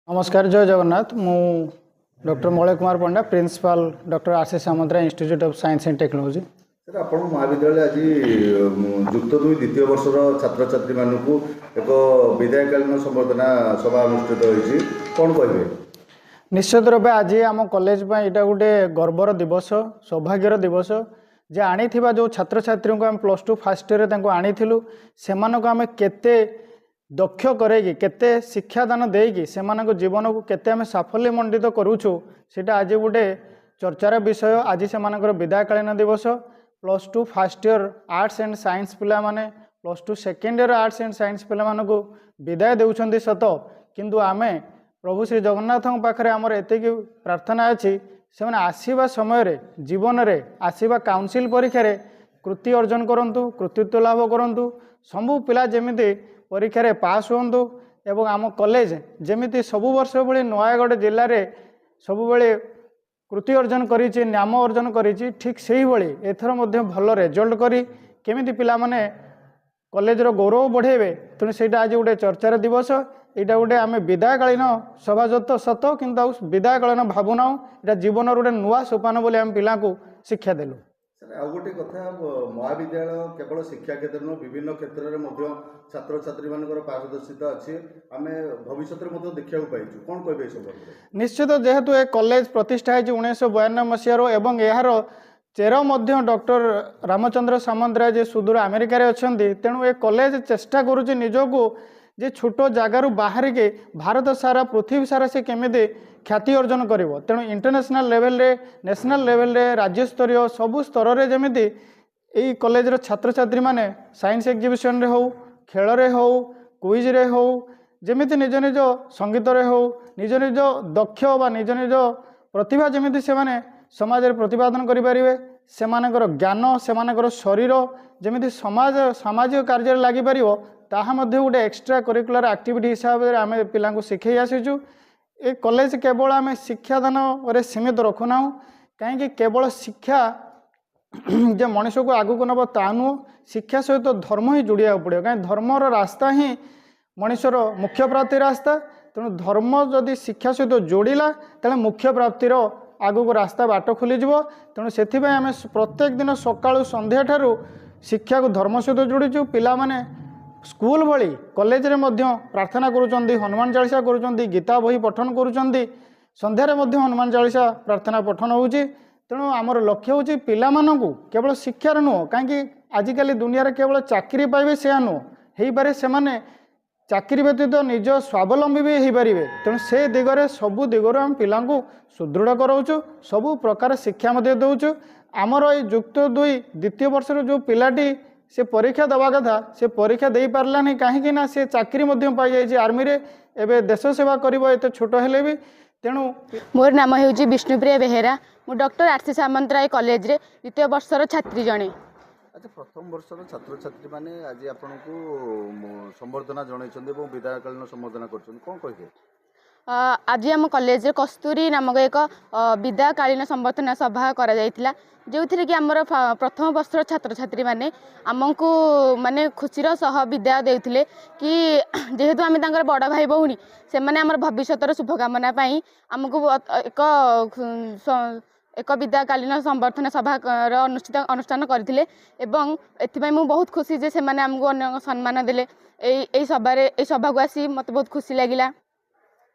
नमस्कार जय जगन्नाथ मु doctor Malay Kumar Panda principal doctor RC Samantara institute of science and technology. Sir आप महाविद्यालय आज युक्त दुई द्वितीय वर्षर छात्र छात्री मानक एक विदायकालीन संबर्धना सभा अनुष्ठित होती कौन कहे? निश्चित रूपे आज आम कॉलेज यहाँ गोटे गर्वर दिवस सौभाग्यर दिवस जे आनी जो छात्र छात्री को आम +2 फर्स्ट ईयर आनी से आम केते दक्ष करेगी केते शिक्षादान देगी से जीवन को केते आम साफल्य मंडित करूछु सेटा आज गोटे चर्चार विषय। आज से विदायकालीन दिवस +2 first year arts and science पिला माने +2 second year arts and science पिला मानकु विदाय देउछंदी सत किंतु आमे प्रभु श्री जगन्नाथ पाखरे आमर एतिकी प्रार्थना अछि से आसीबा समय रे जीवन रे आसीबा काउंसिल परीक्षा रे कृति अर्जन करंतु कृतित्व लाभ करंतु सबु पिला जेमिति परीक्षा रे पास होंतु एवं आम कॉलेज जेमिति सबु वर्ष भली नयागढ़ जिल्ला रे सबु बेले कृति अर्जन करिछि नाम अर्जन करिछि ठीक सेही भली एथर मध्ये भल रिजल्ट करी केमिति पिला माने कॉलेज रो गौरव बढ़ेबे तेणु सेटा आज गोटे चर्चार दिवस। यहाँ गोटे आम विदायकालीन सभाजत सत किंतु विदायकालीन भावना यहाँ जीवन गोटे नुआ सोपान बोली आम पिला को शिक्षा देलु। सर आउ गोटे कथा महाविद्यालय केवल शिक्षा क्षेत्र नुह विभिन्न क्षेत्र में छात्र छात्री मानकर पारदर्शिता अच्छी आम भविष्य में देखा पाइछु कौन कहे सब? निश्चित जेहेतु ए कॉलेज प्रतिष्ठा है 1992 मसीहार एवं यार चेर डॉक्टर रामचंद्र सामंतराय जे सुदूर अमेरिका अच्छा तेणु ए कॉलेज चेष्टा करुच्ची निजको जे छोट जगार बाहर के भारत सारा पृथ्वी सारा से केमिति ख्याति अर्जन करिवो तेणु इंटरनेशनल लेवल रे नेशनल लेवल रे राज्य स्तरीय सबु स्तर रे जेमिति एई कॉलेज रो छात्र छात्री माने साइंस एग्जीबिशन रे हो खेल रे हो क्विज रे हो जेमिति निज निज संगीत रे हो निज निज दक्ष बा निज निज प्रतिभा जेमिति से माने समाज रे प्रतिपादन करि परिबे सेमानकर ज्ञान सेमानकर शरीर जेमिति समाज सामाजिक कार्य रे लागि परिबो ताहा मध्ये गोटे एक्स्ट्रा करिकुलर एक्टिविटी हिसाब से आम पिला शिखई आसीचु। ए कॉलेज केवल आम शिक्षादान रे सीमित रखुना कहीं केवल शिक्षा जे मनुष्य को आगू नब ता नुह शिक्षा सहित धर्म ही जोड़िया पड़ो कहीं धर्मर रास्ता ही मनुष्यर मुख्य प्राप्ति रास्ता तेणु धर्म जदि शिक्षा सहित जोड़िला तेल मुख्य प्राप्तिर आगू रास्ता बाट खोलीज तेणु से आम प्रत्येक दिन सकाळु संध्या ठारू शिक्षा को धर्म सहित जोड़ीचु पिला माने स्कूल भली कॉलेज रे मध्य प्रार्थना करुचंदी हनुमान चालीसा करुचंदी गीता बही पठन करुचंदी संध्यारे मध्य हनुमान चालीसा प्रार्थना पठन होउची तेणु आमर लक्ष्य होउची पिला मानकु केवल शिक्षार नुह कहीं आजिकल दुनिया रे केवल चाकरी पाइबे से नुह हेई पारे से माने चाकरी व्यतीत निज स्वावलंबी भी हो पारे तेणु से दिगरे सबु दिगरु आम पिला सुदृढ़ कराऊचु सबु प्रकार शिक्षा मध्य दउचु। आमर ये युक्त 2 द्वितीय वर्षर जो पिलाटी से परीक्षा दवा कथा से परीक्षा दे पारलानी कहीं ना से चाकरी पाई जाइए आर्मी रे एबे देश सेवा करिवो एते छोट हेले भी तेणु मोर नाम हेउजी विष्णुप्रिया बेहेरा मु डॉक्टर आरसी सामंतराय कॉलेज रे द्वितीय वर्षर छात्री जणे। अच्छा प्रथम वर्षर छात्र छात्री माने आज आपन को संबर्धना जणाइछन्ते एवं विदायकालीन संबर्धना करछन कोन कहिबे? आज आम कॉलेज रे कस्तूरी नामक एक विदायकालीन संबर्धना सभा करा जायतिला जो थी कि आमर प्रथम वर्षर छात्र छात्री माने आमको माने खुशीर सह विदाय देउथिले कि जेहेतु आम तांकर बड़ भाई भौणी से माने आमर भविष्यतर शुभकामना पाई आमको एक विदायकालीन संबर्धना सभा अनुष्ठान करथिले एवं एथिपाई मु बहुत खुशी जे से माने आमको अन्य सम्मान देले ए सभा को आसी मते बहुत खुशी लागिला।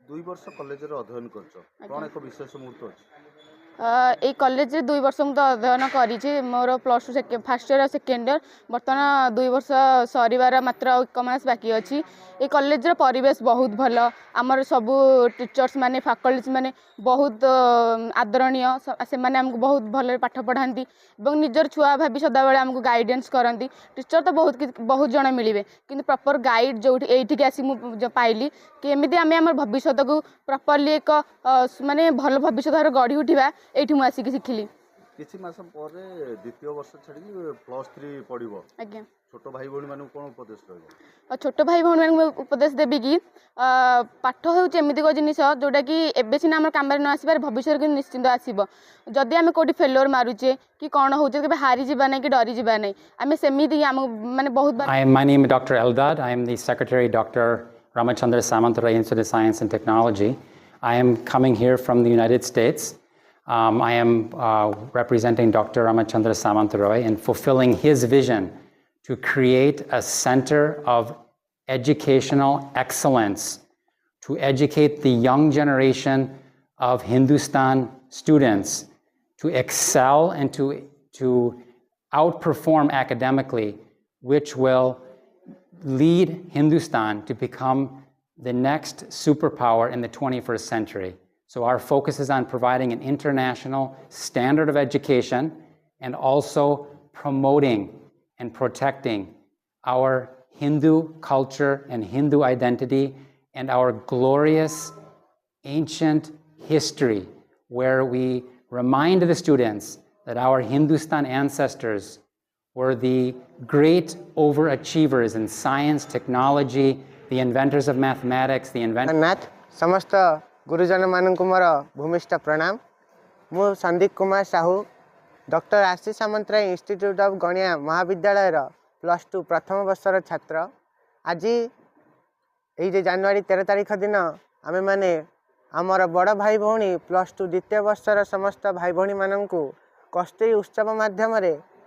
2 वर्ष कॉलेज रे अध्ययन करछो कोन एक विशेष मुहूर्त अछि? ए कॉलेज 2 वर्ष मुझे अध्ययन करी मोर +2 फर्स्ट ईयर सेकेंड ईयर बर्तमान 2 वर्ष सरीबार मात्र 1 मास बाकी अच्छी। ये कॉलेज परिवेश बहुत भल आमर सबू टीचर्स माने फैकल्टीज माने बहुत आदरणीय से माने हमको बहुत भल पाठ पढ़ाती और निजर छुआ भाभी सदाबले आमको गाइडेंस करती। टीचर तो बहुत जन मिले कि प्रॉपर गाइड जो ये आसी मुझे पाइली कि एमती आम आम भविष्य को प्रॉपरली एक माने भल भविष्य गढ़ी उठा ये मुझे आसिक शिखिली। किछि मास परे द्वितीय वर्ष छाड़ी +3 पढ़िबो आज्ञा छोट भाई भौणी मानू कोन उपदेश रहबो? छोट भाई भौणी मान उपदेश देवी कि पाठ होउछ एमिति को जिनिस जोटा कि एबे सिना हमर काम न आसीबार भविष्य के निश्चिंत आसीबो जदि आमे कोठी फेल्योर मारुचे कि कोन होउछ के हारी जिबा नै कि डरी जिबा नै आमे सेमिति हम माने बहुत बार। My name is Dr. Eldad. I am the Secretary Dr. Ramachandra Samantarai Institute of Science and Technology. I am coming here from the United States. I am representing Dr. Ramachandra Samantarai and fulfilling his vision to create a center of educational excellence to educate the young generation of Hindustan students to excel and to outperform academically, which will lead Hindustan to become the next superpower in the 21st century. So our focus is on providing an international standard of education and also promoting and protecting our Hindu culture and Hindu identity and our glorious ancient history, where we remind the students that our Hindustan ancestors were the great overachievers in science, technology, the inventors of mathematics, the inventors. Jagannath समस्त गुरुजन मानक मोर भूमिष्ठ प्रणाम। मु Sandeep Kumar Sahu doctor Ashish Samantaray institute of Ganiya महाविद्यालय +2 प्रथम वर्षर छात्र। आज ये जनवरी 13 तारीख दिन आमे माने आमर बड़ भाई भौणी +2 द्वितीय वर्षर समस्त भाई भौणी मानक कस्तूरी उत्सव माध्यम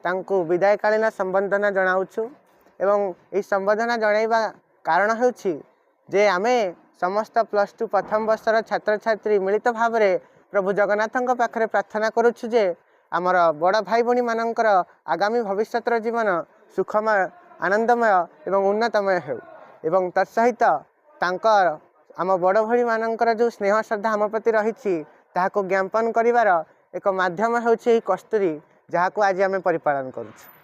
विदायकालीन संबर्धना जनाऊँ एवं ये संबर्धना जनइबा कारण होछि जे आमे समस्त +2 प्रथम वर्षर छात्र छात्री मिलित भाव में प्रभु जगन्नाथ पाखे प्रार्थना करुछु जे आमर बड़ भाई भौणी मानकर आगामी भविष्य जीवन सुखमय आनंदमय एवं उन्नतमय हो एवं तत्सहित तांकर आम बड़ भाई मानकर जो स्नेह श्रद्धा आम प्रति रही ताहाको ज्ञापन करिवार एक माध्यम होछि कस्तूरी जहाँ को आज आम परिपालन करुछु।